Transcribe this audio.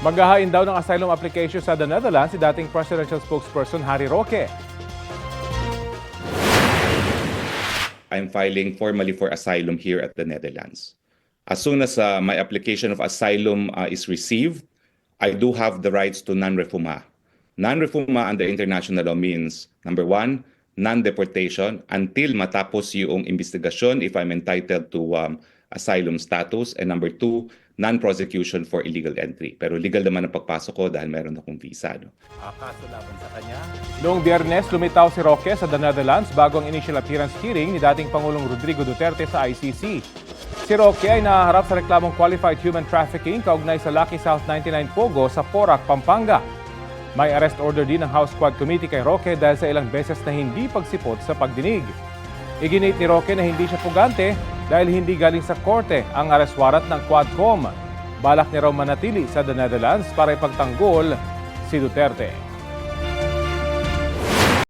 Maghahain daw ng asylum application sa the Netherlands si dating presidential spokesperson Harry Roque. I'm filing formally for asylum here at the Netherlands. As soon as my application of asylum is received, I do have the rights to non-refoulement. Non-refoulement under international law means, number one, non-deportation until matapos yung investigasyon if I'm entitled to asylum status. And number two, non-prosecution for illegal entry. Pero legal naman ang pagpasok ko dahil meron akong visa. No? Kaso laban sa kanya. Noong Biyernes, lumitaw si Roque sa the Netherlands bago ang initial appearance hearing ni dating Pangulong Rodrigo Duterte sa ICC. Si Roque ay nahaharap sa reklamong qualified human trafficking kaugnay sa Lucky South 99 Pogo sa Porac, Pampanga. May arrest order din ng House Quad Committee kay Roque dahil sa ilang beses na hindi pagsipot sa pagdinig. Iginit ni Roque na hindi siya pugante dahil hindi galing sa korte ang arrest warrant ng Quadcom. Balak niya raw manatili sa the Netherlands para ipagtanggol si Duterte.